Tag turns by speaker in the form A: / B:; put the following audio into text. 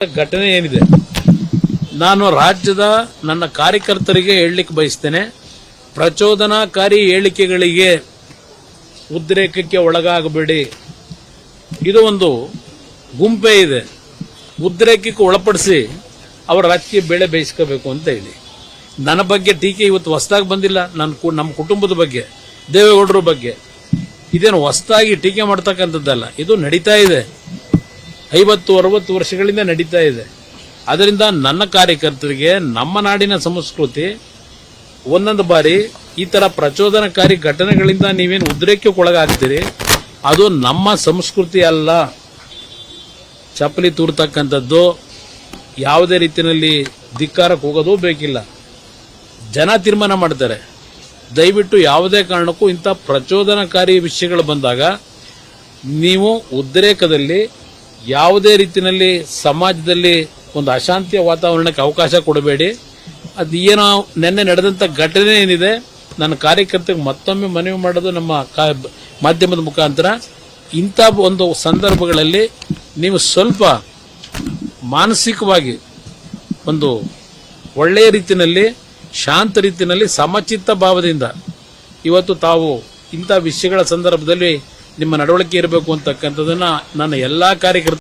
A: ಘಟನೆ ಏನಿದೆ, ನಾನು ರಾಜ್ಯದ ನನ್ನ ಕಾರ್ಯಕರ್ತರಿಗೆ ಹೇಳಲಿಕ್ಕೆ ಬಯಸ್ತೇನೆ. ಪ್ರಚೋದನಾಕಾರಿ ಹೇಳಿಕೆಗಳಿಗೆ ಉದ್ರೇಕಕ್ಕೆ ಒಳಗಾಗಬೇಡಿ. ಇದು ಒಂದು ಗುಂಪೇ ಇದೆ, ಉದ್ರೇಕಕ್ಕೆ ಒಳಪಡಿಸಿ ಅವರ ರಾಜಕೀಯ ಬೆಳೆ ಬೇಯಿಸ್ಕೋಬೇಕು ಅಂತ ಹೇಳಿ. ನನ್ನ ಬಗ್ಗೆ ಟೀಕೆ ಇವತ್ತು ಹೊಸದಾಗಿ ಬಂದಿಲ್ಲ. ನಮ್ಮ ಕುಟುಂಬದ ಬಗ್ಗೆ, ದೇವೇಗೌಡರ ಬಗ್ಗೆ ಇದೇನು ಹೊಸದಾಗಿ ಟೀಕೆ ಮಾಡ್ತಕ್ಕಂಥದ್ದಲ್ಲ. ಇದು ನಡೀತಾ ಇದೆ, 50-60 ವರ್ಷಗಳಿಂದ ನಡೀತಾ ಇದೆ. ಅದರಿಂದ ನನ್ನ ಕಾರ್ಯಕರ್ತರಿಗೆ ನಮ್ಮ ನಾಡಿನ ಸಂಸ್ಕೃತಿ ಒಂದೊಂದು ಬಾರಿ ಈ ತರ ಪ್ರಚೋದನಕಾರಿ ಘಟನೆಗಳಿಂದ ನೀವೇನು ಉದ್ರೇಕಕ್ಕೊಳಗಾಗ್ತೀರಿ, ಅದು ನಮ್ಮ ಸಂಸ್ಕೃತಿ ಅಲ್ಲ. ಚಪ್ಪಲಿ ತೂರ್ತಕ್ಕಂಥದ್ದು, ಯಾವುದೇ ರೀತಿಯಲ್ಲಿ ಧಿಕ್ಕಾರಕ್ಕೆ ಹೋಗೋದು ಬೇಕಿಲ್ಲ. ಜನ ತೀರ್ಮಾನ ಮಾಡ್ತಾರೆ. ದಯವಿಟ್ಟು ಯಾವುದೇ ಕಾರಣಕ್ಕೂ ಇಂಥ ಪ್ರಚೋದನಕಾರಿ ವಿಷಯಗಳು ಬಂದಾಗ ನೀವು ಉದ್ರೇಕದಲ್ಲಿ ಯಾವುದೇ ರೀತಿಯಲ್ಲಿ ಸಮಾಜದಲ್ಲಿ ಒಂದು ಅಶಾಂತಿಯ ವಾತಾವರಣಕ್ಕೆ ಅವಕಾಶ ಕೊಡಬೇಡಿ. ಅದು ಏನೋ ನಿನ್ನೆ ನಡೆದಂಥ ಘಟನೆ ಏನಿದೆ, ನನ್ನ ಕಾರ್ಯಕರ್ತರಿಗೆ ಮತ್ತೊಮ್ಮೆ ಮನವಿ ಮಾಡೋದು ನಮ್ಮ ಮಾಧ್ಯಮದ ಮುಖಾಂತರ, ಇಂಥ ಒಂದು ಸಂದರ್ಭಗಳಲ್ಲಿ ನೀವು ಸ್ವಲ್ಪ ಮಾನಸಿಕವಾಗಿ ಒಂದು ಒಳ್ಳೆಯ ರೀತಿಯಲ್ಲಿ, ಶಾಂತ ರೀತಿಯಲ್ಲಿ, ಸಮಚಿತ್ತ ಭಾವದಿಂದ ಇವತ್ತು ತಾವು ಇಂಥ ವಿಷಯಗಳ ಸಂದರ್ಭದಲ್ಲಿ ನಿಮ್ಮ ನಡವಳಿಕೆ ಇರಬೇಕು ಅಂತಕ್ಕಂಥದ್ದನ್ನ ನನ್ನ ಎಲ್ಲಾ ಕಾರ್ಯಕರ್ತರು